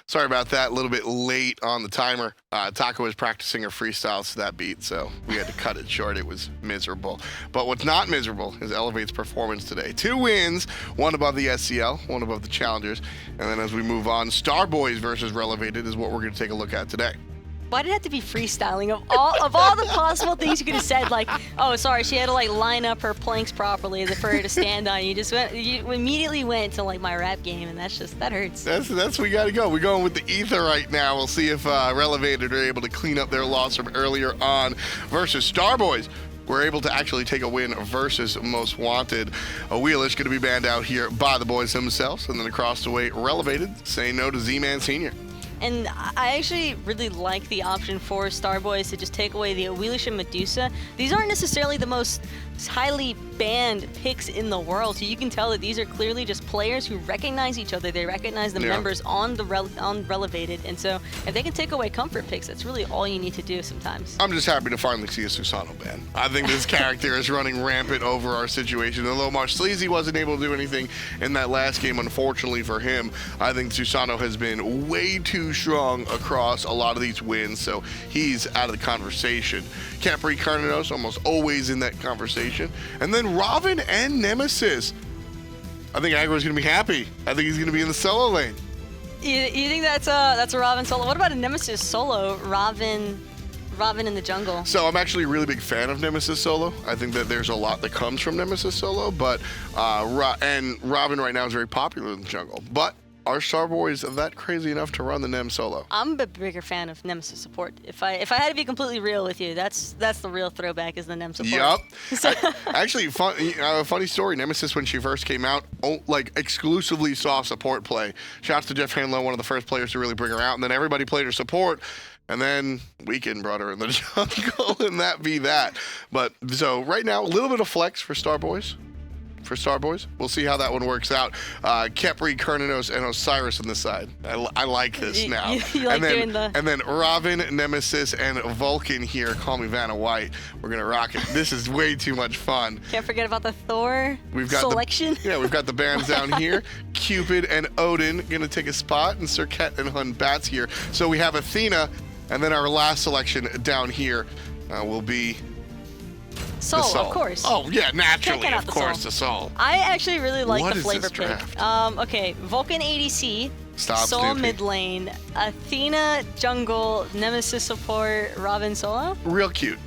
Sorry about that, a little bit late on the timer. Taco was practicing her freestyles to that beat, so we had to cut it short. It was miserable. But what's not miserable is Elevate's performance today. 2 wins, 1 above the SCL, 1 above the Challengers. And then as we move on, StarBoys versus Relevated is what we're going to take a look at today. Why did it have to be freestyling? Of all the possible things you could have said, like, oh, sorry, she had to like line up her planks properly for her to stand on. You immediately went to like my rap game, and that hurts. That's we got to go. We're going with the ether right now. We'll see if Relevated are able to clean up their loss from earlier on versus StarBoys. We're able to actually take a win versus Most Wanted. A Wheelish going to be banned out here by the boys themselves, and then across the way, Relevated saying no to Z-Man Sr. And I actually really like the option for StarBoys to just take away the Osiris and Medusa. These aren't necessarily the most highly banned picks in the world, so you can tell that these are clearly just players who recognize each other. They recognize the members on the Relevated, and so if they can take away comfort picks, that's really all you need to do sometimes. I'm just happy to finally see a Susano ban. I think this character is running rampant over our situation. Although Marsh Sleazy wasn't able to do anything in that last game, unfortunately for him, I think Susano has been way too strong across a lot of these wins, so he's out of the conversation. Khepri, Cernunnos almost always in that conversation. And then Ravana and Nemesis. I think Aggro's going to be happy. I think he's going to be in the solo lane. You think that's a Ravana solo? What about a Nemesis solo? Ravana in the jungle. So I'm actually a really big fan of Nemesis solo. I think that there's a lot that comes from Nemesis solo, but and Ravana right now is very popular in the jungle. But are StarBoys that crazy enough to run the Nem solo? I'm a bigger fan of Nemesis support. If I had to be completely real with you, that's the real throwback is the Nem support. Yup. Actually, funny story. Nemesis, when she first came out, like exclusively saw support play. Shouts to Jeff Hanlow, one of the first players to really bring her out, and then everybody played her support. And then Weekend brought her in the jungle, and that be that. But so right now, a little bit of flex for StarBoys. We'll see how that one works out. Khepri, Cernunnos, and Osiris on this side. I like this now. You like doing the... And then Ravana, Nemesis, and Vulcan here. Call me Vanna White. We're going to rock it. This is way too much fun. Can't forget about the Thor selection. We've got the bands down here. Cupid and Odin going to take a spot, and Serket and Hun Bats here. So we have Athena, and then our last selection down here will be Soul, of course. Oh, yeah, naturally, of course, the Soul. I actually really like the flavor pick. Draft? Okay, Vulcan ADC, Stop Soul Snoopy. mid lane, Athena jungle, Nemesis support, Ravana solo. Real cute.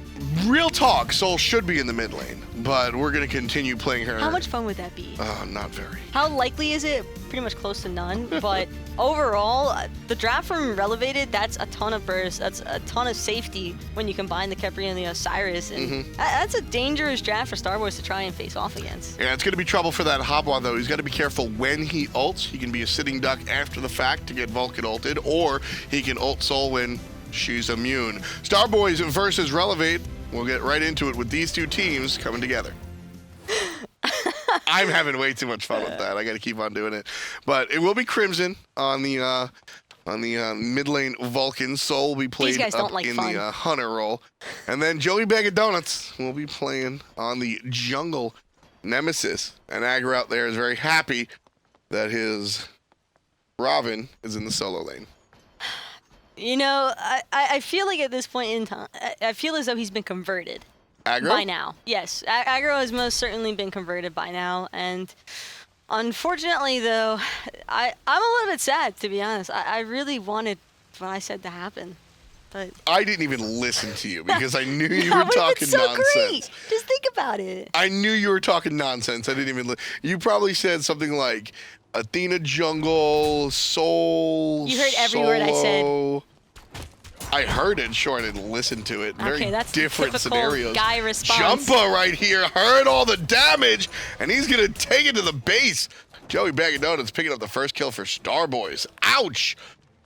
Real talk, Soul should be in the mid lane, but we're going to continue playing her. How much fun would that be? Not very. How likely is it? Pretty much close to none, but overall, the draft from Relevated, that's a ton of burst, that's a ton of safety when you combine the Khepri and the Osiris, and that's a dangerous draft for StarBoys to try and face off against. Yeah, it's going to be trouble for that Habwa, though. He's got to be careful when he ults. He can be a sitting duck after the fact to get Vulcan ulted, or he can ult Soul when she's immune. StarBoys versus Relevated. We'll get right into it with these two teams coming together. I'm having way too much fun with that. I got to keep on doing it. But it will be Crimson on the mid lane. Vulcan. Soul will be played up in the Hunter role. And then Joey Bag of Donuts will be playing on the jungle Nemesis. And Aggro out there is very happy that his Ravana is in the solo lane. You know, I feel like at this point in time, I feel as though he's been converted. Aggro? By now, yes. Aggro has most certainly been converted by now, and unfortunately, though, I'm a little bit sad, to be honest. I really wanted what I said to happen, but... I didn't even listen to you because I knew you were talking so nonsense. Great. Just think about it. I knew you were talking nonsense. I didn't even You probably said something like Athena jungle, Soul, You heard every word I said. I heard it, sure, I didn't listen to it. Very that's different scenarios. Guy response. Jumpa right here heard all the damage, and he's going to take it to the base. Joey Bag of Donuts picking up the first kill for StarBoys. Ouch!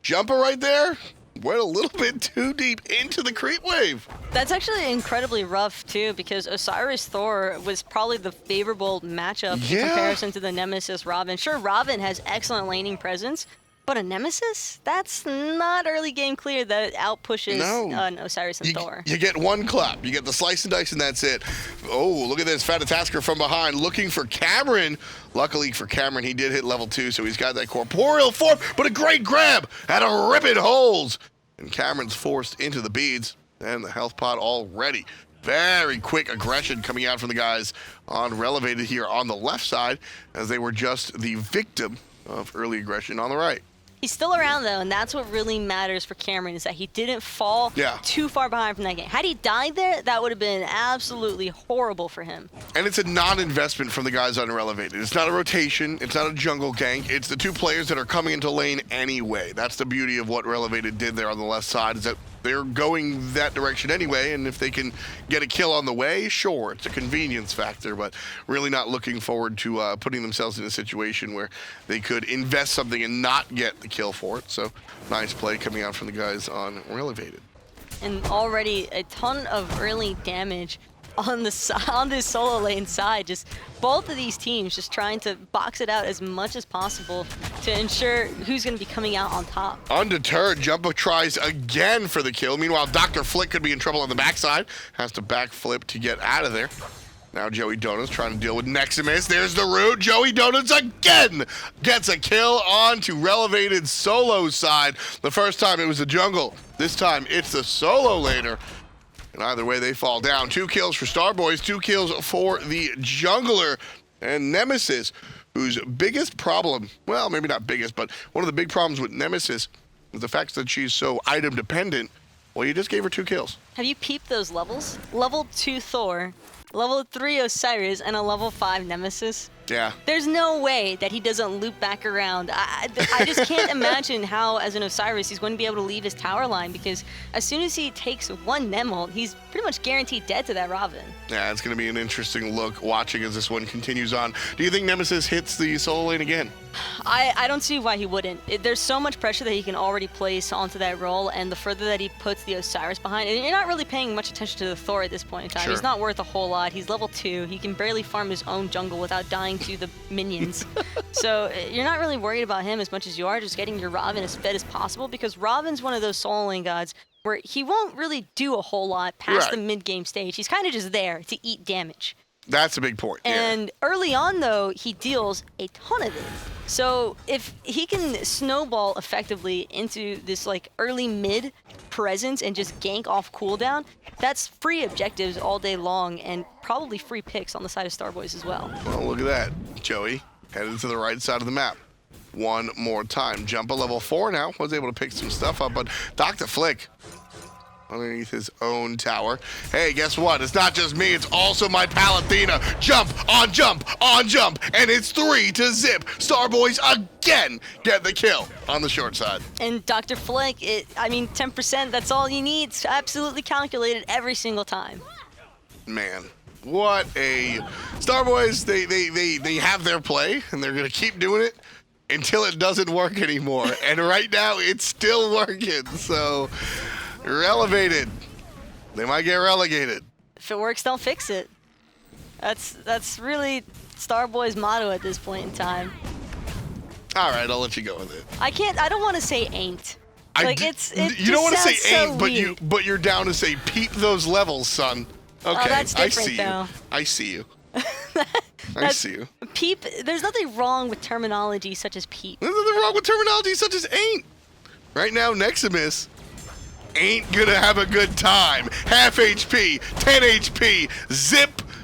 Jumpa right there went a little bit too deep into the creep wave. That's actually incredibly rough, too, because Osiris Thor was probably the favorable matchup in comparison to the Nemesis Ravana. Sure, Ravana has excellent laning presence, But a Nemesis? That's not early game clear that outpushes an Osiris and Thor. You get one clap. You get the slice and dice, and that's it. Oh, look at this. Fatatoskr from behind looking for Cameron. Luckily for Cameron, he did hit level 2, so he's got that corporeal form, but a great grab at a Rippin holes. And Cameron's forced into the beads, and the health pot already. Very quick aggression coming out from the guys on Relevated here on the left side, as they were just the victim of early aggression on the right. He's still around, though, and that's what really matters for Cameron, is that he didn't fall too far behind from that game. Had he died there, that would have been absolutely horrible for him. And it's a non-investment from the guys on Relevated. It's not a rotation. It's not a jungle gank. It's the two players that are coming into lane anyway. That's the beauty of what Relevated did there on the left side, is that they're going that direction anyway, and if they can get a kill on the way, sure, it's a convenience factor, but really not looking forward to putting themselves in a situation where they could invest something and not get the kill for it. So nice play coming out from the guys on Relevated. And already a ton of early damage on this solo lane side. Just both of these teams just trying to box it out as much as possible to ensure who's going to be coming out on top. Undeterred, Jumbo tries again for the kill. Meanwhile, Dr. Flik could be in trouble on the backside. Has to backflip to get out of there. Now Joey Donuts trying to deal with Nexamiss. There's the root. Joey Donuts again gets a kill onto Relevated solo side. The first time it was the jungle. This time it's the solo laner. And either way, they fall down. 2 kills for StarBoys, 2 kills for the jungler. And Nemesis, whose biggest problem, well, maybe not biggest, but one of the big problems with Nemesis is the fact that she's so item dependent. Well, you just gave her 2 kills. Have you peeped those levels? Level 2 Thor, level 3 Osiris, and a level 5 Nemesis. Yeah. There's no way that he doesn't loop back around. I just can't imagine how, as an Osiris, he's going to be able to leave his tower line, because as soon as he takes one Nemel, he's pretty much guaranteed dead to that Ravana. Yeah, it's going to be an interesting look watching as this one continues on. Do you think Nemesis hits the solo lane again? I don't see why he wouldn't. There's so much pressure that he can already place onto that role, and the further that he puts the Osiris behind, and you're not really paying much attention to the Thor at this point in time. Sure. He's not worth a whole lot. He's level 2. He can barely farm his own jungle without dying to the minions. So you're not really worried about him as much as you are just getting your Ravana as fed as possible, because Ravan's one of those solo lane gods where he won't really do a whole lot past the mid-game stage. He's kind of just there to eat damage. That's a big point. And early on, though, he deals a ton of it. So if he can snowball effectively into this like early mid presence and just gank off cooldown, that's free objectives all day long and probably free picks on the side of StarBoys as well. Well, look at that. Joey headed to the right side of the map. One more time. Jump a level 4 now. Was able to pick some stuff up, but Dr. Flik underneath his own tower. Hey, guess what? It's not just me, it's also my pal Athena. Jump, on jump, on jump, and it's 3 to zip. StarBoys again get the kill on the short side. And Dr. Flik, 10%, that's all you need. It's absolutely calculated every single time. Man, what a... StarBoys, they have their play, and they're going to keep doing it until it doesn't work anymore. And right now, it's still working, so... Relevated. They might get relegated. If it works, don't fix it. That's really StarBoys' motto at this point in time. All right, I'll let you go with it. I don't want to say ain't. You don't want to say ain't, so but you're down to say peep those levels, son. Okay, oh, that's different, I see you. I see you. Peep. There's nothing wrong with terminology such as peep. There's nothing wrong with terminology such as ain't. Right now, Nexamiss ain't gonna have a good time. Half HP, 10 HP,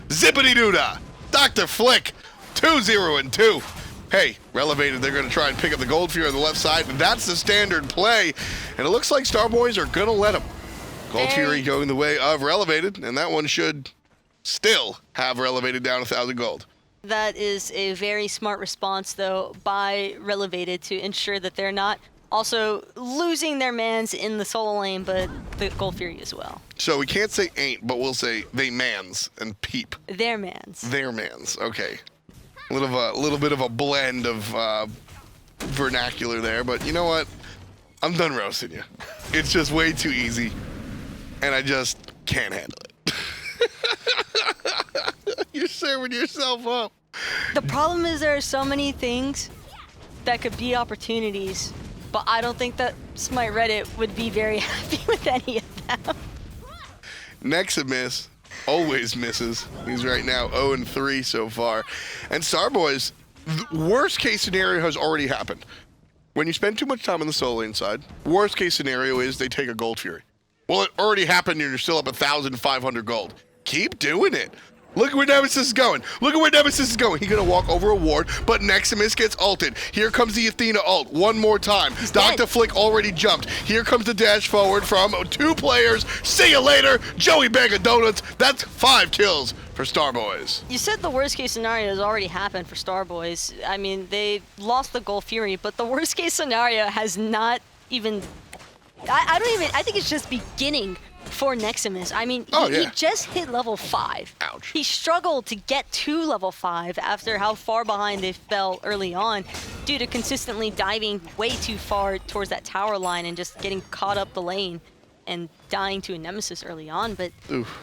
zippity-doo-dah. Dr. Flik, 2-0-2. Hey, Relevated, they're gonna try and pick up the Gold Fury on the left side, and that's the standard play. And it looks like StarBoys are gonna let them. Gold Fury going the way of Relevated, and that one should still have Relevated down 1,000 gold. That is a very smart response, though, by Relevated to ensure that they're not also losing their mans in the solo lane, but the Gold Fury as well. So we can't say ain't, but we'll say they mans and peep. Their mans. Their mans, okay. A little bit of a blend of vernacular there, but you know what? I'm done roasting you. It's just way too easy, and I just can't handle it. You're serving yourself up. The problem is there are so many things that could be opportunities but I don't think that Smite Reddit would be very happy with any of them. Nexamiss always misses. He's right now 0-3 so far. And StarBoys, the worst case scenario has already happened. When you spend too much time on the solo lane side, worst case scenario is they take a Gold Fury. Well, it already happened and you're still up 1,500 gold. Keep doing it. Look at where Nemesis is going. Look at where Nemesis is going. He's going to walk over a ward, but Nexamiss gets ulted. Here comes the Athena ult one more time. Dr. Flik already jumped. Here comes the dash forward from 2 players. See you later, Joey Bag of Donuts. That's 5 kills for StarBoys. You said the worst case scenario has already happened for StarBoys. I mean, they lost the Gold Fury, but the worst case scenario has not even... I think it's just beginning for Nexamiss. I mean, he just hit level 5. Ouch. He struggled to get to level 5 after how far behind they fell early on due to consistently diving way too far towards that tower line and just getting caught up the lane and dying to a Nemesis early on. But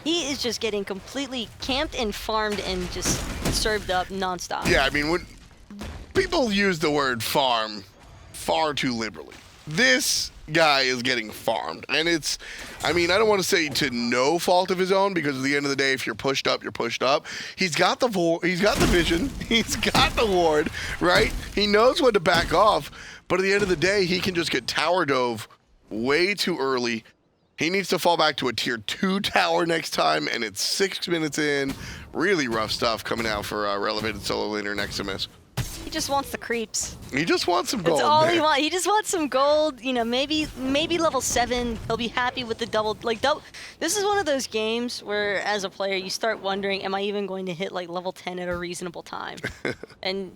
he is just getting completely camped and farmed and just served up nonstop. Yeah, I mean, when people use the word farm far too liberally. This guy is getting farmed, and it's, I mean, I don't want to say to no fault of his own, because at the end of the day, if you're pushed up, you're pushed up. He's got the vision, he's got the ward, right? He knows when to back off, but at the end of the day, he can just get tower dove way too early. He needs to fall back to a tier 2 tower next time, and it's 6 minutes in. Really rough stuff coming out for Relevated solo laner Nexamiss. He just wants the creeps. He just wants some gold. That's all he wants. He just wants some gold. You know, maybe level 7. He'll be happy with the double. This is one of those games where, as a player, you start wondering, am I even going to hit like level 10 at a reasonable time? And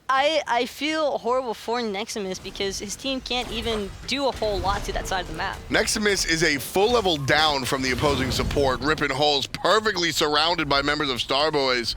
I feel horrible for Nexamiss because his team can't even do a whole lot to that side of the map. Nexamiss is a full level down from the opposing support. Rippin holes perfectly surrounded by members of StarBoys.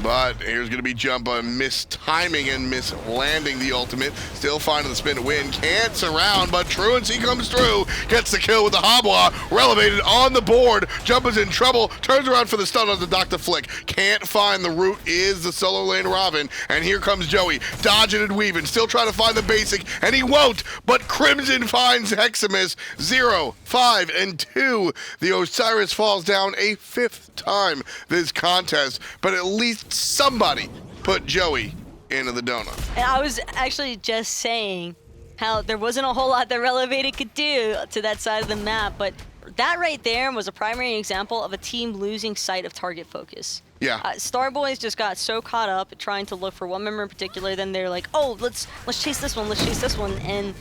But here's going to be Jumpa mistiming and mislanding the ultimate. Still finding the spin to win. Can't surround, but Truancii comes through. Gets the kill with the Habwa. Relevated on the board. Jumpa's in trouble. Turns around for the stun on the Dr. Flik. Can't find the root. Is the solo lane Ravana. And here comes Joey. Dodging and weaving. Still trying to find the basic. And he won't. But Crimson finds Nexamiss. 0, 5, and 2. The Osiris falls down a 5th time this contest. But at least somebody put Joey into the donut. And I was actually just saying how there wasn't a whole lot that Relevated could do to that side of the map, but that right there was a primary example of a team losing sight of target focus. Yeah. StarBoys just got so caught up trying to look for one member in particular, then they're like, oh, let's chase this one, and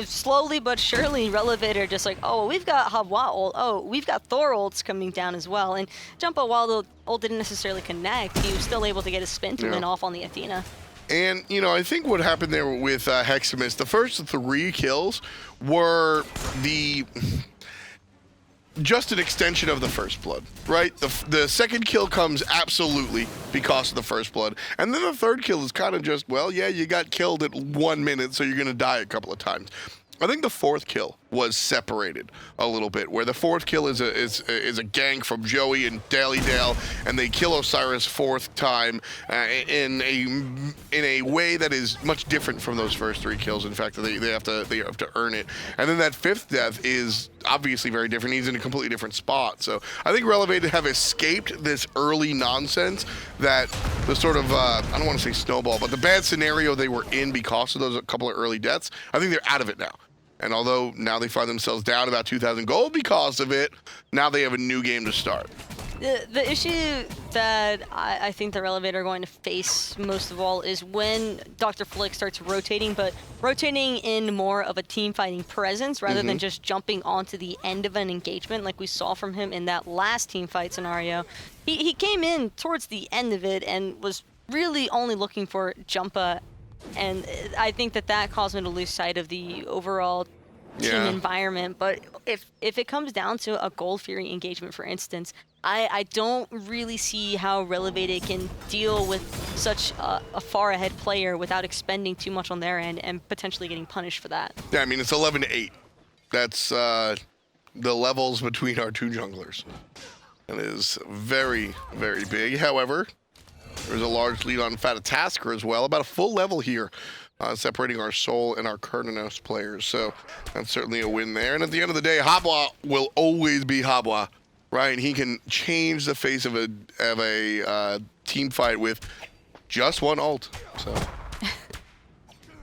slowly but surely Relevated are just like, oh, we've got Habwa ult, oh, we've got Thor ults coming down as well, and Jumpa, while the ult didn't necessarily connect, he was still able to get his spin to win off on the Athena. And, you know, I think what happened there with Nexamiss, the first 3 kills were just an extension of the first blood, right? The second kill comes absolutely because of the first blood. And then the third kill is kind of just, well, yeah, you got killed at 1 minute, so you're going to die a couple of times. I think the 4th kill was separated a little bit, where the 4th kill is a gank from Joey and DaleyDale, and they kill Osiris 4th time in a way that is much different from those first 3 kills. In fact, they have to earn it. And then that 5th death is obviously very different. He's in a completely different spot. So I think Relevated have escaped this early nonsense that the sort of I don't want to say snowball, but the bad scenario they were in because of those couple of early deaths. I think they're out of it now. And although now they find themselves down about 2,000 gold because of it, now they have a new game to start. The issue that I think the Relevated are going to face most of all is when Dr. Flik starts rotating, but rotating in more of a team fighting presence rather than just jumping onto the end of an engagement like we saw from him in that last team fight scenario. He came in towards the end of it and was really only looking for Jumpa, and I think that caused him to lose sight of the overall team environment. But if it comes down to a Gold Fury engagement, for instance, I don't really see how Relevated can deal with such a far ahead player without expending too much on their end and potentially getting punished for that. Yeah, I mean, it's 11-8. That's the levels between our 2 junglers. It is very, very big. However, there's a large lead on Fatatoskr as well, about a full level here separating our Soul and our Cernunnos players. So that's certainly a win there. And at the end of the day, Habwa will always be Habwa, right? He can change the face of a team fight with just one ult. So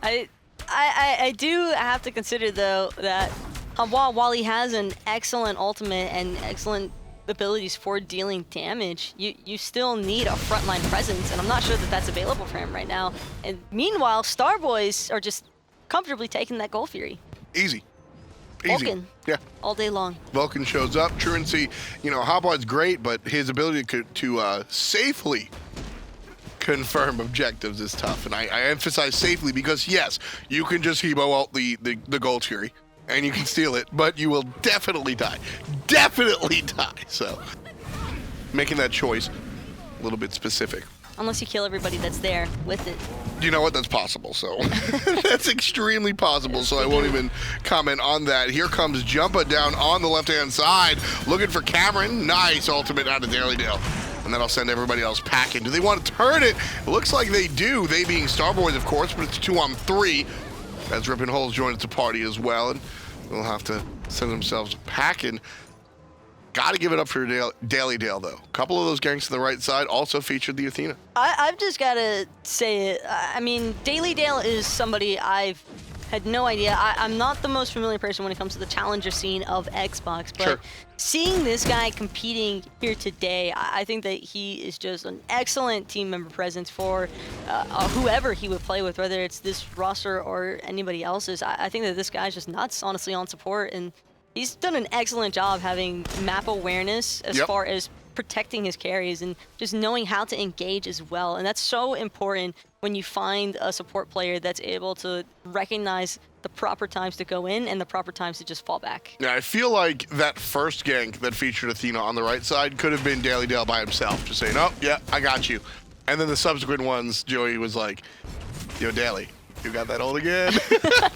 I do have to consider though that Habwa, while he has an excellent ultimate and excellent abilities for dealing damage, you still need a frontline presence, and I'm not sure that that's available for him right now. And meanwhile, StarBoys are just comfortably taking that Gold Fury. Easy. Vulcan. Yeah. All day long. Vulcan shows up. Truancii, you know, Habwa's great, but his ability to safely confirm objectives is tough. And I emphasize safely because, yes, you can just Hebo out the Gold Fury, and you can steal it, but you will definitely die. Definitely die. So, making that choice a little bit specific. Unless you kill everybody that's there with it. You know what? That's possible. So, that's extremely possible. So, I won't even comment on that. Here comes Jumpa down on the left-hand side, looking for Cameron. Nice ultimate out of DaleyDale. And then I'll send everybody else packing. Do they want to turn it? It looks like they do. They being StarBoys, of course, but it's 2-on-3. As Rippin Holes joins the party as well, and they'll have to send themselves packing. Got to give it up for DaleyDale, though. A couple of those ganks to the right side also featured the Athena. I've just got to say it. I mean, DaleyDale is somebody I've had no idea. I'm not the most familiar person when it comes to the challenger scene of Xbox, but Sure. Seeing this guy competing here today, I think that he is just an excellent team member presence for whoever he would play with, whether it's this roster or anybody else's. I think that this guy's just nuts, honestly, on support, and he's done an excellent job having map awareness as far as protecting his carries and just knowing how to engage as well. And that's so important when you find a support player that's able to recognize the proper times to go in and the proper times to just fall back. Yeah, I feel like that first gank that featured Athena on the right side could have been DaleyDale by himself, just saying, oh, yeah, I got you. And then the subsequent ones, Joey was like, yo, Daley, you got that ult again?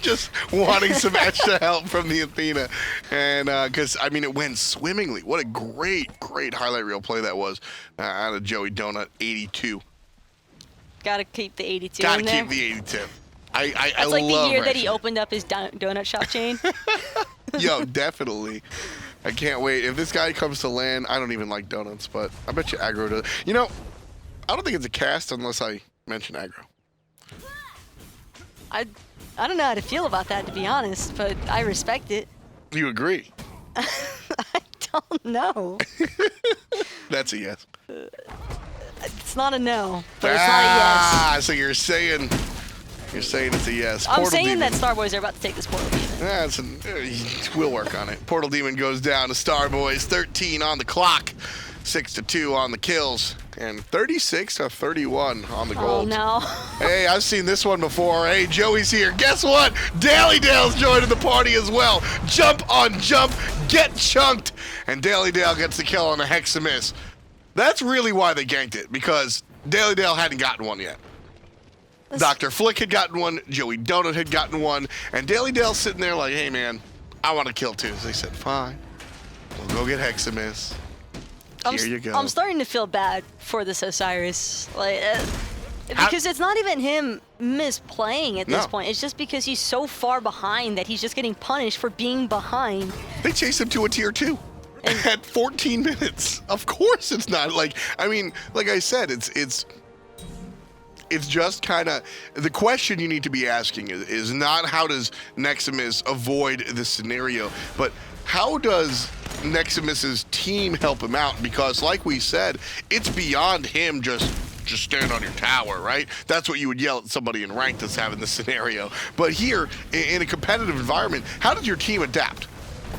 Just wanting some extra help from the Athena. And because, I mean, it went swimmingly. What a great, great highlight reel play that was out of Joey Donut, 82. Gotta keep the 82 Gotta in there. keep the 82. I That's like love the year that Rexy. he opened up his donut shop chain. Yo, definitely. I can't wait. If this guy comes to land, I don't even like donuts, but I bet you aggro does. You know, I don't think it's a cast unless I mention aggro. I don't know how to feel about that, to be honest, but I respect it. You agree? I don't know. That's a yes. It's not a no, but it's not a yes. So you're saying it's a yes. I'm Portal saying Demon. that StarBoys are about to take this Portal Demon. We'll work on it. Portal Demon goes down to StarBoys. 13 on the clock, 6-2 on the kills, and 36-31 on the gold. Oh no. Hey, I've seen this one before. Hey, Joey's here. Guess what? DaleyDale's joining the party as well. Jump on jump, get chunked, and DaleyDale gets the kill on the Nexamiss. That's really why they ganked it, because DaleyDale hadn't gotten one yet. Dr. Flik had gotten one, Joey Donut had gotten one, and DaleyDale's sitting there like, hey man, I want to kill too. So they said, fine, we'll go get Nexamiss. Here you go. I'm starting to feel bad for this Osiris. Like, because it's not even him misplaying at this point. It's just because he's so far behind that he's just getting punished for being behind. They chased him to a tier 2. At 14 minutes. Of course it's not. Like, I mean, like I said, it's just kind of, the question you need to be asking is not how does Nexamiss avoid this scenario, but how does Nexamiss's team help him out? Because like we said, it's beyond him just stand on your tower, right? That's what you would yell at somebody in ranked that's having this scenario. But here, in a competitive environment, how does your team adapt?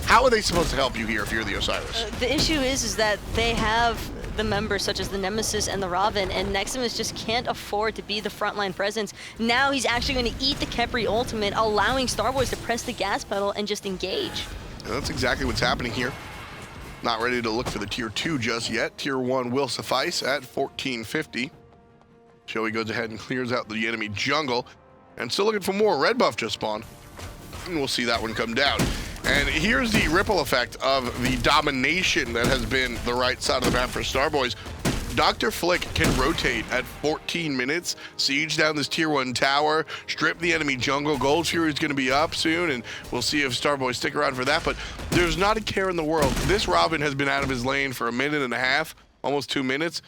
How are they supposed to help you here if you're the Osiris? The issue is that they have the members such as the Nemesis and the Ravana, and Nexamiss just can't afford to be the frontline presence. Now he's actually going to eat the Khepri ultimate, allowing StarBoys to press the gas pedal and just engage. And that's exactly what's happening here. Not ready to look for the tier 2 just yet. Tier 1 will suffice at 1450. Joey goes ahead and clears out the enemy jungle. And still looking for more. Red buff just spawned. And we'll see that one come down. And here's the ripple effect of the domination that has been the right side of the map for StarBoys. Dr. Flik can rotate at 14 minutes, siege down this tier 1 tower, strip the enemy jungle. Gold Fury is going to be up soon, and we'll see if StarBoys stick around for that. But there's not a care in the world. This Robin has been out of his lane for a minute and a half, almost 2 minutes.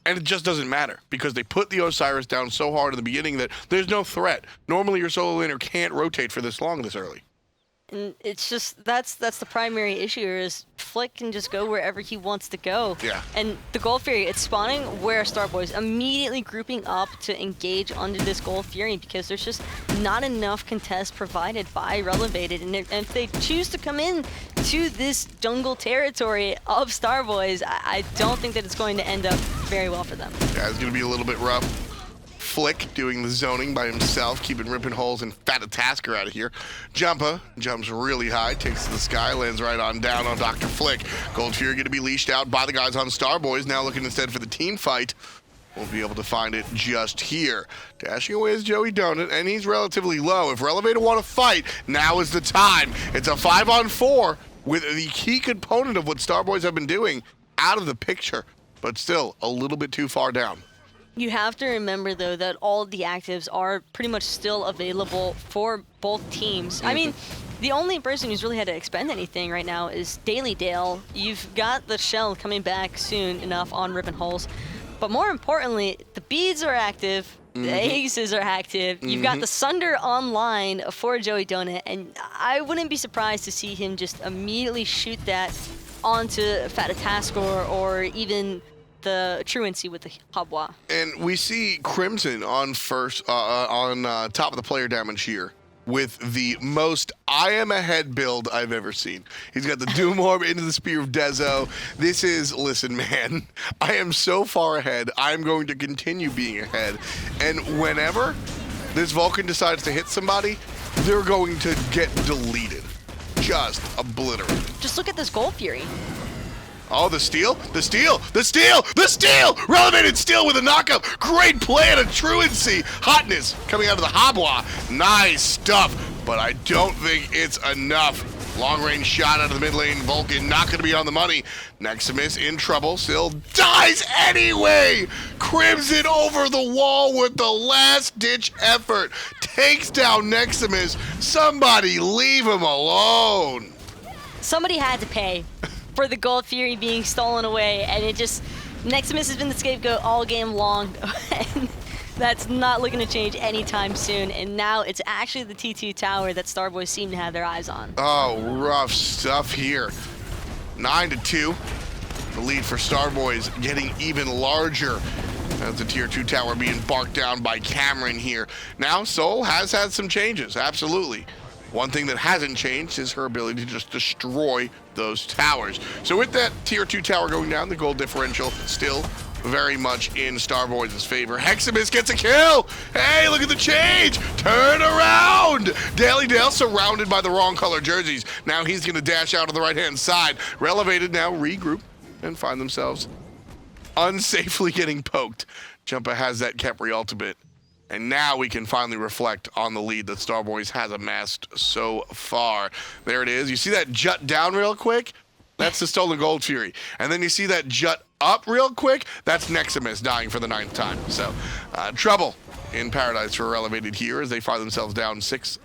And it just doesn't matter because they put the Osiris down so hard in the beginning that there's no threat. Normally your solo laner can't rotate for this long this early. And it's just, that's the primary issue here is Flik can just go wherever he wants to go. Yeah. And the Gold Fury, it's spawning where StarBoys immediately grouping up to engage under this Gold Fury because there's just not enough contest provided by Relevated. And if they choose to come in to this jungle territory of StarBoys, I don't think that it's going to end up very well for them. Yeah, it's going to be a little bit rough. Flik doing the zoning by himself, keeping Rippin holes and Fatatoskr out of here. Jumpa jumps really high, takes to the sky, lands right on down on Dr. Flik. Gold Fury going to be leashed out by the guys on StarBoys, now looking instead for the team fight. Won't be able to find it just here. Dashing away is Joey Donut, and he's relatively low. If Relevated want to fight, now is the time. It's a 5-on-4 with the key component of what StarBoys have been doing out of the picture, but still a little bit too far down. You have to remember, though, that all the actives are pretty much still available for both teams. I mean, the only person who's really had to expend anything right now is DaleyDale. You've got the Shell coming back soon enough on Rippin holes. But more importantly, the beads are active, the aces are active. You've got the Sunder online for Joey Donut, and I wouldn't be surprised to see him just immediately shoot that onto Fatatoskr or even the Truancii with the Habwa. And we see Crimson on first, on top of the player damage here with the most I am ahead build I've ever seen. He's got the Doom Orb into the Spear of Dezo. This is, listen, man, I am so far ahead. I'm going to continue being ahead. And whenever this Vulcan decides to hit somebody, they're going to get deleted. Just obliterated. Just look at this Gold Fury. Oh, the steal, the steal, the steal, the steal! Relevated steal with a knockup. Great play at a Truancii. Hotness coming out of the Habwa. Nice stuff, but I don't think it's enough. Long-range shot out of the mid lane. Vulcan not going to be on the money. Nexamiss in trouble. Still dies anyway. Crimson over the wall with the last-ditch effort. Takes down Nexamiss. Somebody leave him alone. Somebody had to pay for the Gold Fury being stolen away, and it just, Nexamiss has been the scapegoat all game long, and that's not looking to change anytime soon, and now it's actually the T2 tower that StarBoys seem to have their eyes on. Oh, rough stuff here. 9-2. The lead for StarBoys getting even larger as the tier 2 tower being barked down by Cameron here. Now, Soul has had some changes, absolutely. One thing that hasn't changed is her ability to just destroy those towers. So with that tier 2 tower going down, the gold differential still very much in StarBoys' favor. Nexamiss gets a kill. Hey, look at the change. Turn around. DaleyDale surrounded by the wrong color jerseys. Now he's going to dash out on the right-hand side. Relevated now regroup and find themselves unsafely getting poked. Jumpa has that Khepri ultimate. And now we can finally reflect on the lead that StarBoys has amassed so far. There it is. You see that jut down real quick? That's the stolen Gold Fury. And then you see that jut up real quick? That's Nexamiss dying for the 9th time. So, trouble in paradise for Relevated here as they find themselves down 6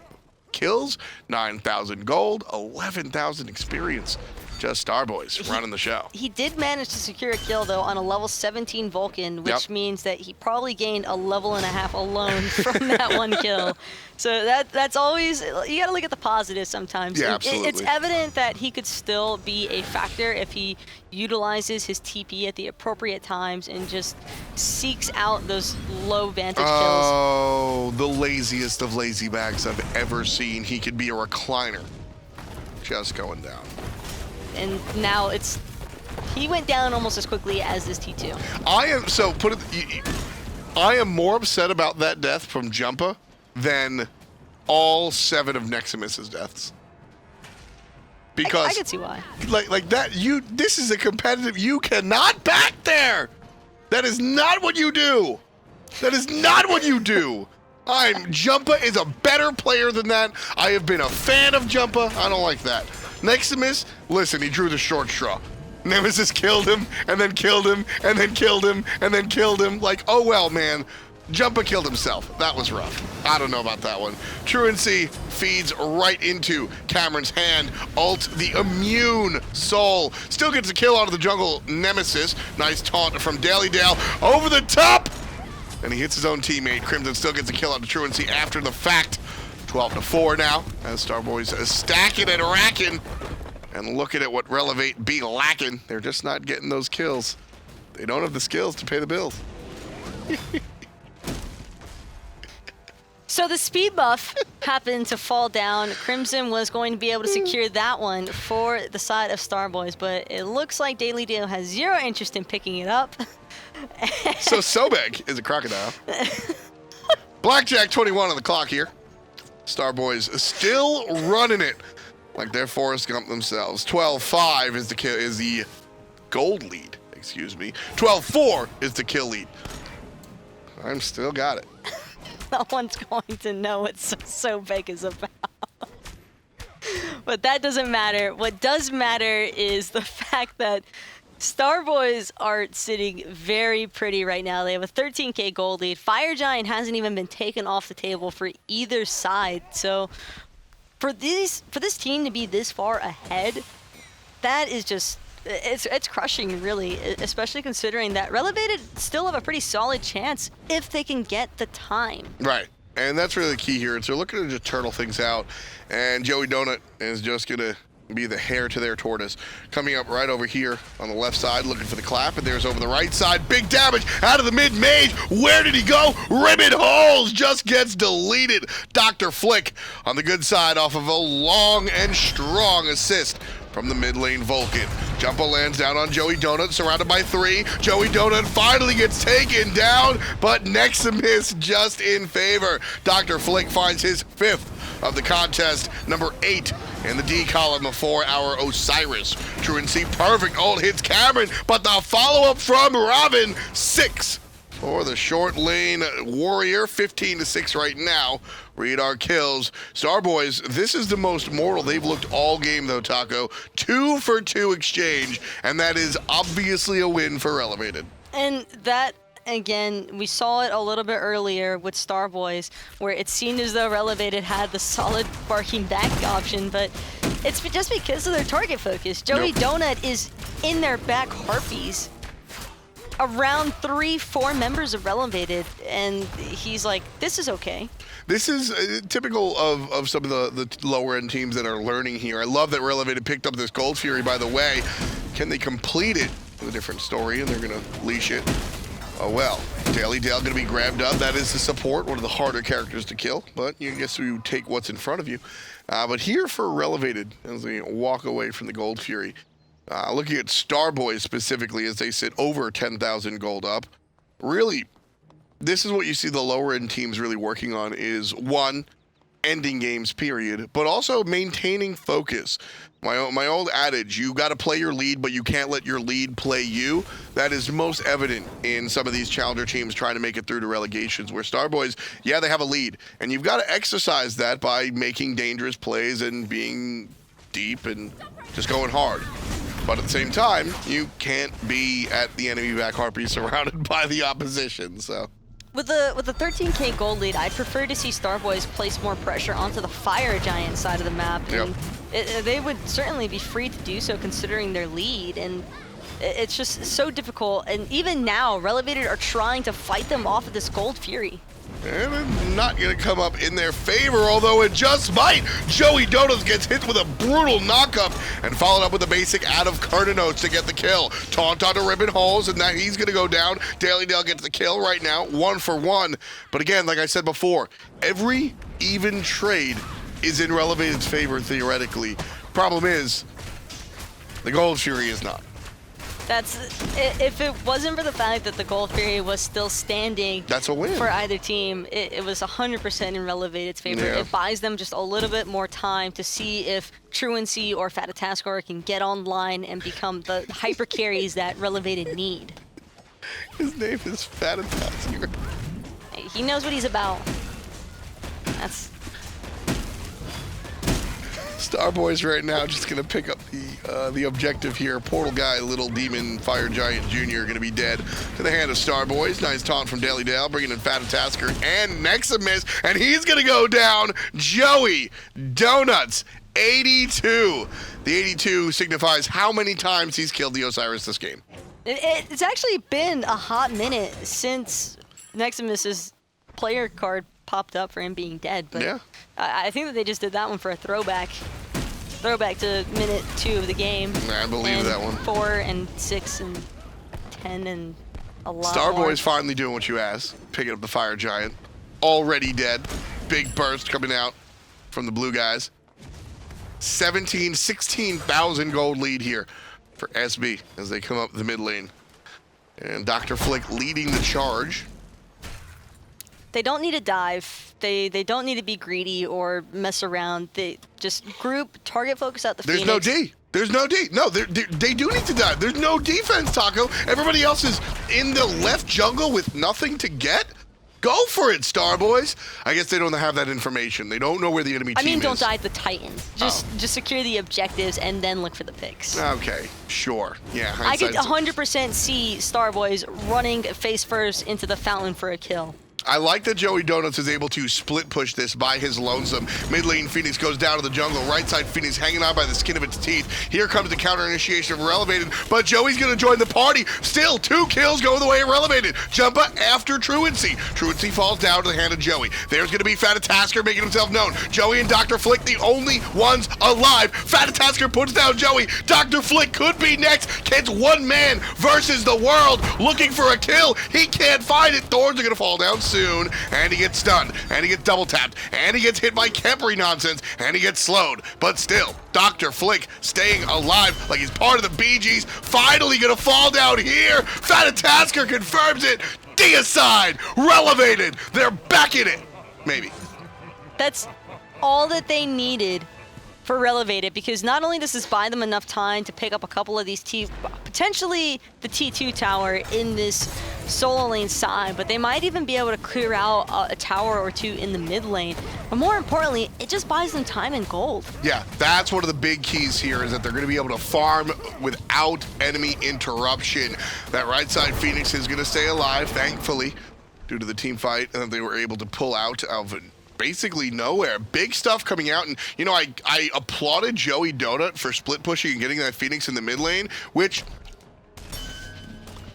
kills, 9,000 gold, 11,000 experience. Just StarBoys running the show. He did manage to secure a kill, though, on a level 17 Vulcan, which means that he probably gained a level and a half alone from that one kill. So that's always, you gotta look at the positives sometimes. Yeah, absolutely. It's evident that he could still be a factor if he utilizes his TP at the appropriate times and just seeks out those low vantage kills. Oh, the laziest of lazy bags I've ever seen. He could be a recliner. Just going down. And now he went down almost as quickly as this T2. I am more upset about that death from Jumpa than all 7 of Nexamiss's deaths. Because I can see why. Like that, this is a competitive, you cannot back there. That is not what you do. That is not what you do. Jumpa is a better player than that. I have been a fan of Jumpa. I don't like that. Nexamiss, listen, he drew the short straw. Nemesis killed him, and then killed him, and then killed him, and then killed him. Like, oh well, man. Jumpa killed himself. That was rough. I don't know about that one. Truancii feeds right into Cameron's hand. Ult the immune soul. Still gets a kill out of the jungle Nemesis. Nice taunt from DaleyDale. Over the top! And he hits his own teammate. Crimson still gets a kill out of Truancii after the fact. 12-4 now, as StarBoys is stacking and racking. And looking at what Relevated be lacking. They're just not getting those kills. They don't have the skills to pay the bills. So the speed buff happened to fall down. Crimson was going to be able to secure that one for the side of StarBoys, but it looks like DaleyDale has zero interest in picking it up. So Sobek is a crocodile. Blackjack 21 on the clock here. StarBoys still running it like they're Forrest Gump themselves. 12-5 is the gold lead. Excuse me. 12-4 is the kill lead. I'm still got it. No one's going to know what so big is about. But that doesn't matter. What does matter is the fact that StarBoys are sitting very pretty right now. They have a 13k gold lead. Fire Giant hasn't even been taken off the table for either side. So for this team to be this far ahead, that is just it's crushing, really, especially considering that Relevated still have a pretty solid chance if they can get the time. Right. And that's really the key here. They're looking to just turtle things out. And Joey Donut is just going to be the hair to their tortoise. Coming up right over here on the left side, looking for the clap. And there's over the right side. Big damage out of the mid-mage. Where did he go? Ribbon holes just gets deleted. Dr. Flik on the good side off of a long and strong assist from the mid lane Vulcan. Jumper lands down on Joey Donut, surrounded by 3. Joey Donut finally gets taken down, but Nexamiss just in favor. Dr. Flik finds his 5th of the contest, number 8 in the D column for our Osiris. Truancii perfect ult hits Cameron, but the follow-up from Robin, 6 for the short lane warrior, 15-6 right now. Read our kills. StarBoys, this is the most mortal they've looked all game though, Taco. 2 for 2 exchange, and that is obviously a win for Relevated. And that, again, we saw it a little bit earlier with StarBoys, where it seemed as though Relevated had the solid barking back option, but it's just because of their target focus. Joey Donut is in their back harpies around 3-4 members of Relevated, and he's like, this is okay. This is typical of some of the lower end teams that are learning here. I love that Relevated picked up this Gold Fury, by the way. Can they complete it? A different story, and they're going to leash it. Oh well. DaleyDale going to be grabbed up. That is the support, one of the harder characters to kill, but you guess you take what's in front of you. But here for Relevated, as they walk away from the Gold Fury, looking at StarBoys specifically as they sit over 10,000 gold up, really, this is what you see the lower end teams really working on is, 1, ending games, period, but also maintaining focus. My old adage, you got to play your lead, but you can't let your lead play you. That is most evident in some of these challenger teams trying to make it through to relegations, where StarBoys, yeah, they have a lead, and you've got to exercise that by making dangerous plays and being deep and just going hard. But at the same time, you can't be at the enemy back harpy surrounded by the opposition, so. With the 13k gold lead, I prefer to see StarBoys place more pressure onto the Fire Giant side of the map. Yep. And they would certainly be free to do so considering their lead, and it's just so difficult. And even now, Relevated are trying to fight them off of this Gold Fury. And it's not going to come up in their favor, although it just might. Joey Donuts gets hit with a brutal knockup and followed up with a basic out of Cernunnos to get the kill. Taunt onto Rippin holes, and that he's going to go down. DaleyDale gets the kill right now, 1 for 1. But again, like I said before, every even trade is in Relevated's favor theoretically. Problem is, the Gold Fury is not. If it wasn't for the fact that the Gold Fury was still standing, that's a win for either team. It was 100% in Relevated's favor. Yeah. It buys them just a little bit more time to see if Truancii or Fatatoskr can get online and become the hyper carries that Relevated need. His name is Fatatoskr. He knows what he's about. That's. StarBoys right now just gonna pick up the objective here. Portal guy, little demon, fire giant junior, gonna be dead to the hand of StarBoys. Nice taunt from DaleyDale, bringing in Fatatoskr and Nexamiss, and he's gonna go down. Joey Donuts, 82. The 82 signifies how many times he's killed the Osiris this game. It's actually been a hot minute since Nexamiss's player card popped up for him being dead, but yeah. I think that they just did that one for a throwback to minute 2 of the game. I believe and that one. 4 and 6 and 10 and a lot StarBoys more. finally doing what you asked, picking up the fire giant, already dead. Big burst coming out from the blue guys. 16,000 gold lead here for SB as they come up the mid lane. And Dr. Flik leading the charge. They don't need to dive. They don't need to be greedy or mess around. They just group, target focus out the There's Phoenix. no D. There's no D. No, they do need to dive. There's no defense, Taco. Everybody else is in the left jungle with nothing to get. Go for it, StarBoys. I guess they don't have that information. They don't know where the enemy team is. I mean, don't dive the Titans. Just secure the objectives and then look for the picks. Okay, sure. Yeah. I could 100% see StarBoys running face first into the fountain for a kill. I like that Joey Donuts is able to split push this by his lonesome. Mid lane Phoenix goes down to the jungle. Right side Phoenix hanging on by the skin of its teeth. Here comes the counter initiation of Relevated, but Joey's going to join the party. Still 2 kills going the way of Relevated. Jumpa after Truancii. Truancii falls down to the hand of Joey. There's going to be Fatatoskr making himself known. Joey and Dr. Flik the only ones alive. Fatatoskr puts down Joey. Dr. Flik could be next. Kid's one man versus the world looking for a kill. He can't find it. Thorns are going to fall down soon, and he gets stunned, and he gets double tapped, and he gets hit by Khepri nonsense, and he gets slowed. But still, Dr. Flik staying alive like he's part of the Bee Gees. Finally gonna fall down here. Fatatoskr confirms it. Deicide, Relevated. They're back in it. Maybe. That's all that they needed for Relevated, because not only does this buy them enough time to pick up a couple of these potentially the T2 tower in this solo lane side, but they might even be able to clear out a tower or 2 in the mid lane. But more importantly, it just buys them time and gold. Yeah, that's one of the big keys here, is that they're going to be able to farm without enemy interruption. That right side Phoenix is going to stay alive, thankfully, due to the team fight, and they were able to pull out of basically nowhere. Big stuff coming out, and you know, I applauded Joey Donut for split pushing and getting that Phoenix in the mid lane, which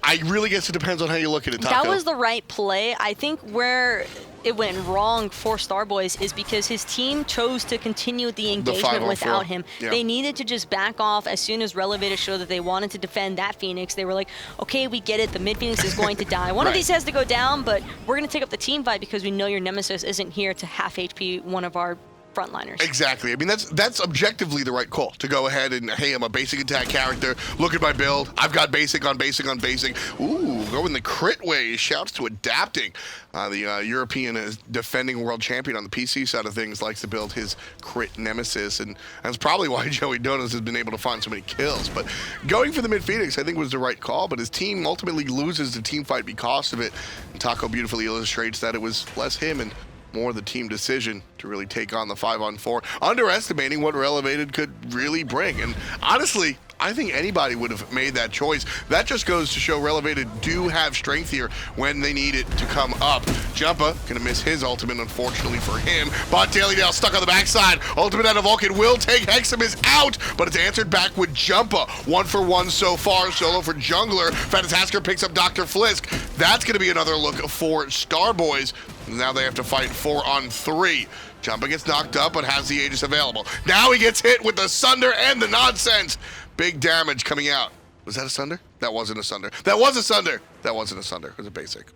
I really guess it depends on how you look at it, Taco. That was the right play. I think where it went wrong for StarBoys is because his team chose to continue the engagement without him. Yeah. They needed to just back off as soon as Relevated showed that they wanted to defend that Phoenix. They were like, okay, we get it. The mid Phoenix is going to die. One of these has to go down, but we're going to take up the team fight because we know your Nemesis isn't here to half HP one of our frontliners. Exactly. I mean, that's objectively the right call, to go ahead and, hey, I'm a basic attack character. Look at my build. I've got basic on basic on basic. Ooh, going the crit way. Shouts to adapting. The European defending world champion on the PC side of things likes to build his crit Nemesis, and that's probably why Joey Donuts has been able to find so many kills. But going for the mid Phoenix, I think, was the right call, but his team ultimately loses the team fight because of it. And Taco beautifully illustrates that it was less him and more the team decision to really take on the 5-on-4, underestimating what Relevated could really bring. And honestly, I think anybody would have made that choice. That just goes to show Relevated do have strength here when they need it to come up. Jumpa gonna miss his ultimate, unfortunately for him. But DaleyDale stuck on the backside. Ultimate out of Vulcan will take Nexamiss out, but it's answered back with Jumpa. 1-for-1 so far, solo for jungler. Fatatoskr picks up Dr. Flisk. That's gonna be another look for StarBoys. Now they have to fight 4-on-3. Jumpa gets knocked up, but has the Aegis available. Now he gets hit with the Sunder and the nonsense. Big damage coming out. Was that a Sunder? That wasn't a Sunder. That was a Sunder. That wasn't a Sunder. It was a basic.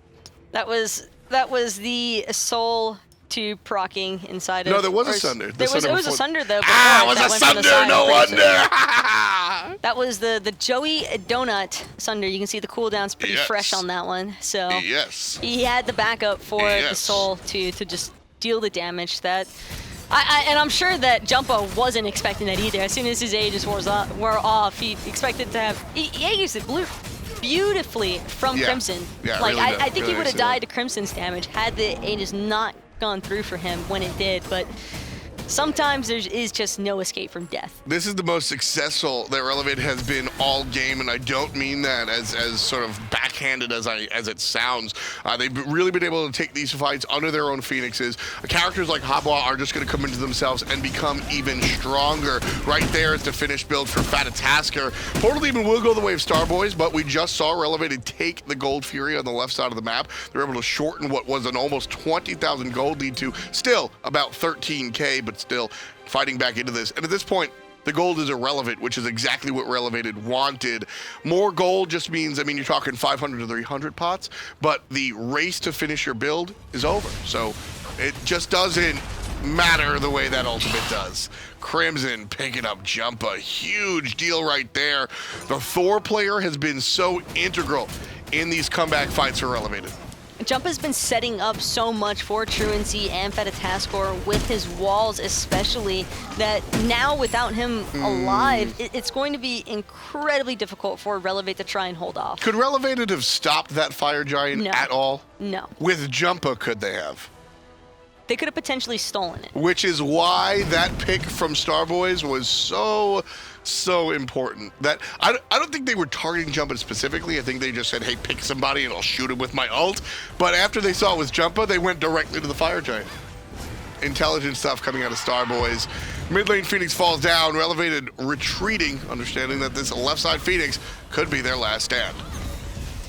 That was the soul to procking inside of... No, there was a Sunder. It was a Sunder, though. Ah, it was a Sunder, no wonder! That was the Joey Donut Sunder. You can see the cooldowns pretty fresh on that one. So he had the backup for the soul to just deal the damage. That and I'm sure that Jumpa wasn't expecting that either. As soon as his Aegis wore off, he expected to have... He used it beautifully from Crimson. Yeah, like, really I think he would have died to Crimson's damage had the Aegis not gone through for him when it did, but sometimes there is just no escape from death. This is the most successful that Relevated has been all game, and I don't mean that as sort of backhanded as it sounds. They've really been able to take these fights under their own phoenixes. Characters like Habwa are just going to come into themselves and become even stronger. Right there is the finished build for Fatatoskr. Portal Demon will go the way of StarBoys, but we just saw Relevated take the Gold Fury on the left side of the map. They're able to shorten what was an almost 20,000 gold lead to still about 13k, but still fighting back into this. And at this point, the gold is irrelevant, which is exactly what Relevated wanted. More gold just means, I mean, you're talking 500 to 300 pots, but the race to finish your build is over. So it just doesn't matter the way that ultimate does. Crimson picking up Jumpa, huge deal right there. The Thor player has been so integral in these comeback fights for Relevated. Jumpa's been setting up so much for Truancii and Fatatoskr with his walls especially, that now without him alive, it's going to be incredibly difficult for Relevated to try and hold off. Could Relevated have stopped that fire giant at all? No. With Jumpa, could they have? They could have potentially stolen it. Which is why that pick from StarBoys was so important. That I don't think they were targeting Jumpa specifically. I think they just said, hey, pick somebody and I'll shoot him with my ult. But after they saw it was Jumpa, they went directly to the fire giant. Intelligent stuff coming out of StarBoys. Mid lane Phoenix falls down, Relevated retreating, understanding that this left side Phoenix could be their last stand.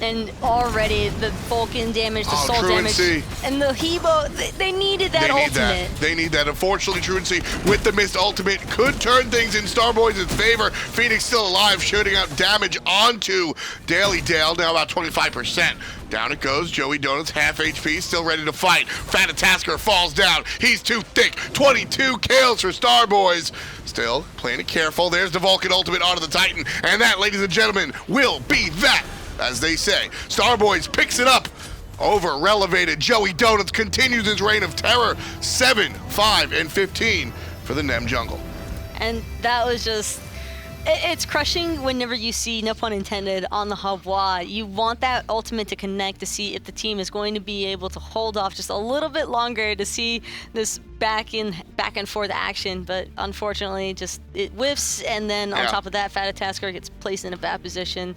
And already the Vulcan damage, the soul Truancii. damage, and the Hebo, they needed that ultimate. They need that. Unfortunately, Truancii with the missed ultimate could turn things in StarBoys' favor. Phoenix still alive, shooting out damage onto DaleyDale, now about 25%. Down it goes. Joey Donuts, half HP, still ready to fight. Fatatoskr falls down. He's too thick. 22 kills for StarBoys. Still playing it careful. There's the Vulcan ultimate onto the Titan. And that, ladies and gentlemen, will be that. As they say, StarBoys picks it up over Relevated. Joey Donuts continues his reign of terror. 7, 5, and 15 for the Nem jungle. And that was just, it's crushing whenever you see, no pun intended, on the Habwa. You want that ultimate to connect to see if the team is going to be able to hold off just a little bit longer to see this back and forth action, but unfortunately just it whiffs, and then on top of that, Fatatoskr gets placed in a bad position.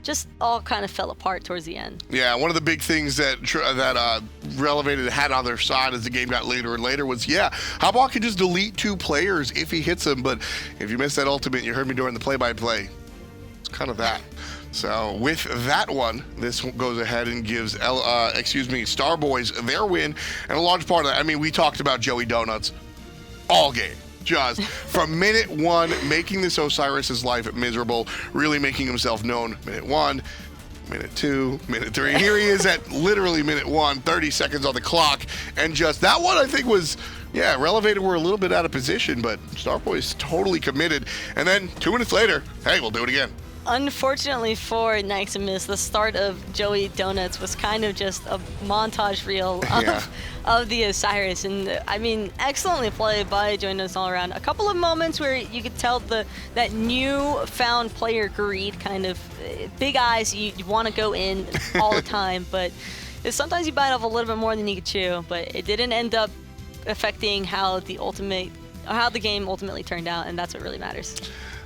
Just all kind of fell apart towards the end. Yeah, one of the big things that Relevated had on their side as the game got later and later was, Habwa can just delete 2 players if he hits them, but if you miss that ultimate, you heard me during the play-by-play, it's kind of that. So with that one, this goes ahead and gives StarBoys their win, and a large part of that, I mean, we talked about Joey Donuts all game. Just from minute 1, making this Osiris' life miserable, really making himself known. Minute 1, minute 2, minute 3. Here he is at literally minute 1, 30 seconds on the clock. And just that one, I think, was, Relevated were a little bit out of position, but StarBoys totally committed. And then 2 minutes later, hey, we'll do it again. Unfortunately for Nexamiss, the start of Joey Donuts was kind of just a montage reel of the Osiris. And I mean, excellently played by Joey Donuts all around. A couple of moments where you could tell that new-found player greed, kind of big eyes, you want to go in all the time, but sometimes you bite off a little bit more than you could chew, but it didn't end up affecting how the game ultimately turned out, and that's what really matters.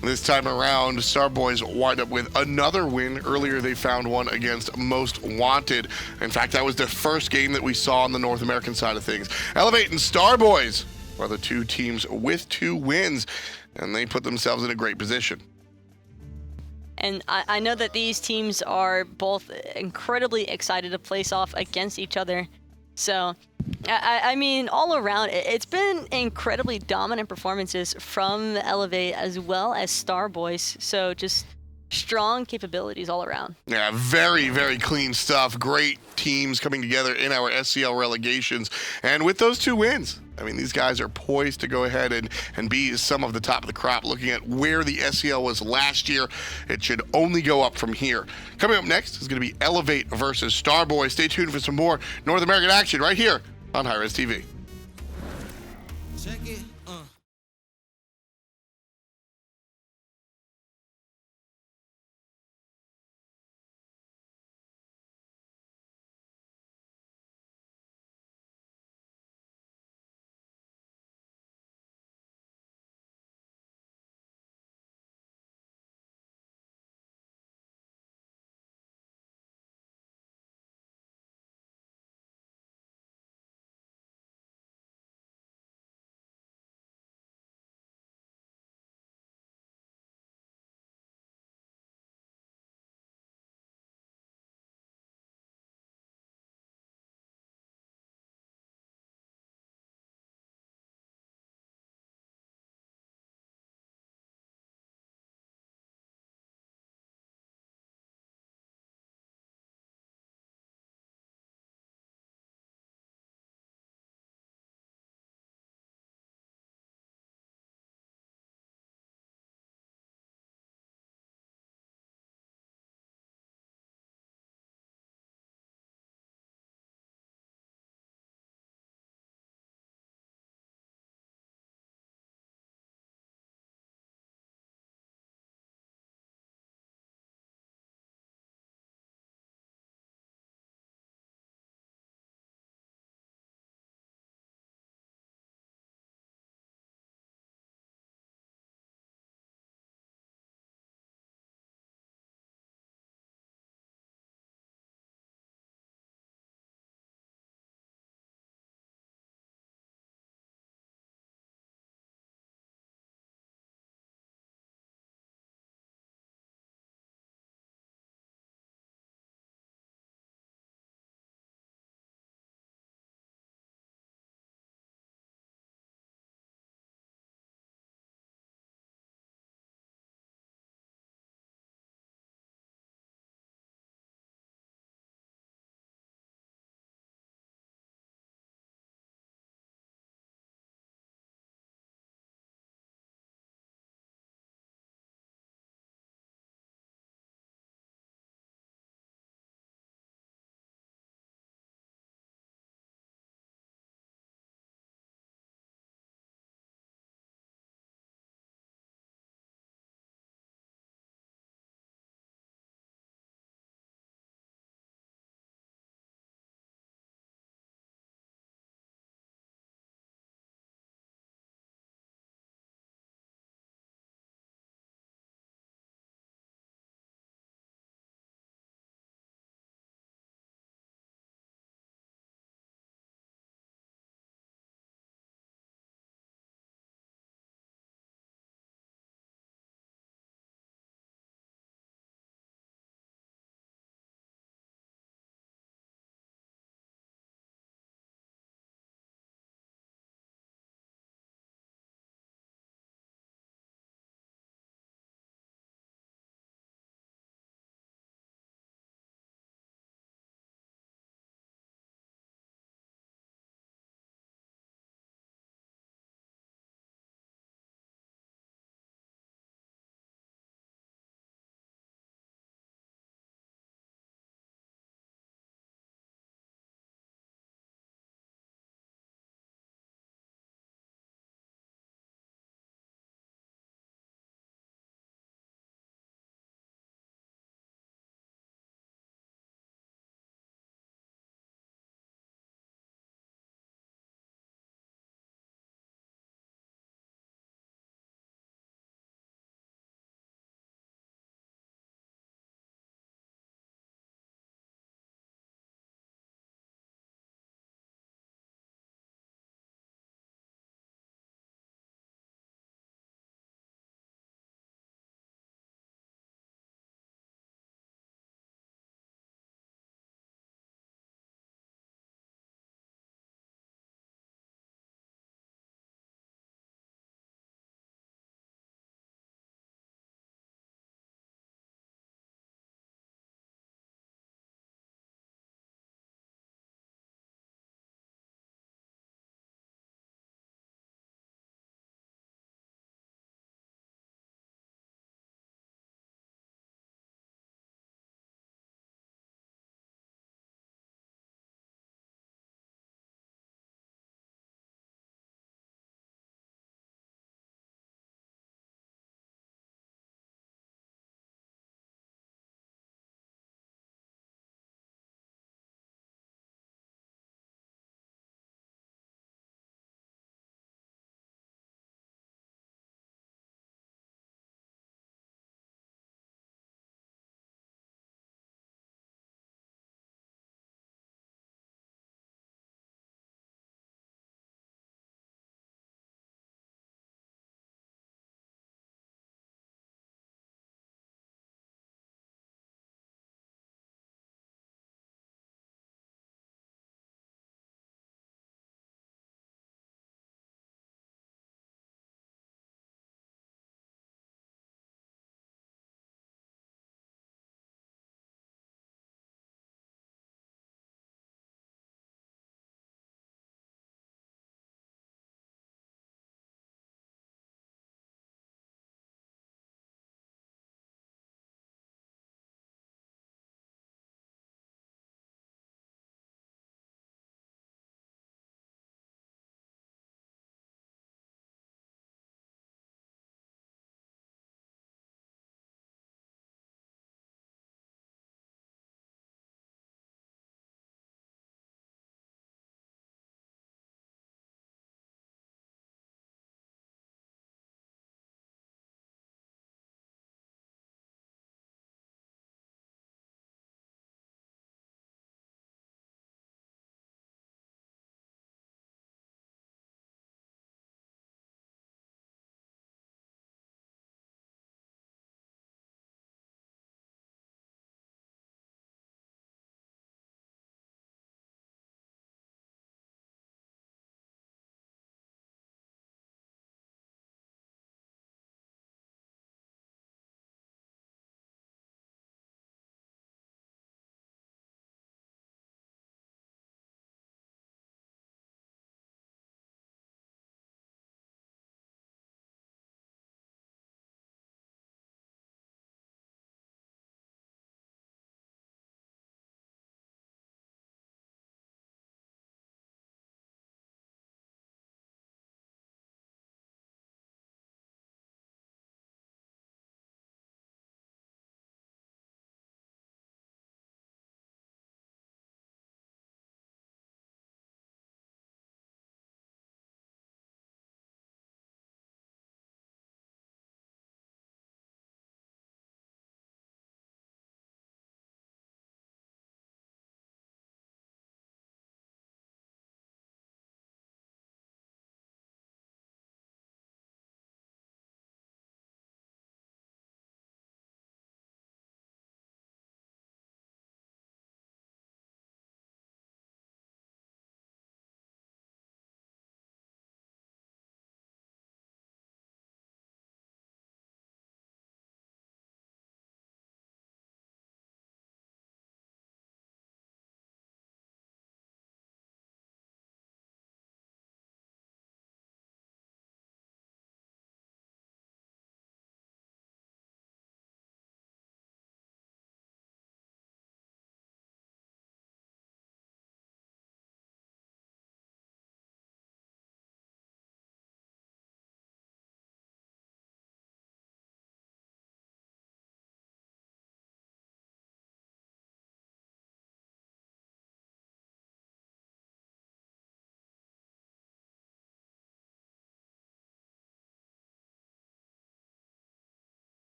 This time around, StarBoys wind up with another win. Earlier, they found one against Most Wanted. In fact, that was the first game that we saw on the North American side of things. Elevate and StarBoys are the 2 teams with 2 wins, and they put themselves in a great position. And I know that these teams are both incredibly excited to place off against each other. So, I mean, all around, it's been incredibly dominant performances from Elevate as well as StarBoys. So just strong capabilities all around. Yeah, very, very clean stuff. Great teams coming together in our SCL relegations. And with those 2 wins, I mean, these guys are poised to go ahead and be some of the top of the crop. Looking at where the SCL was last year, it should only go up from here. Coming up next is going to be Elevate versus StarBoys. Stay tuned for some more North American action right here on hi-rez TV.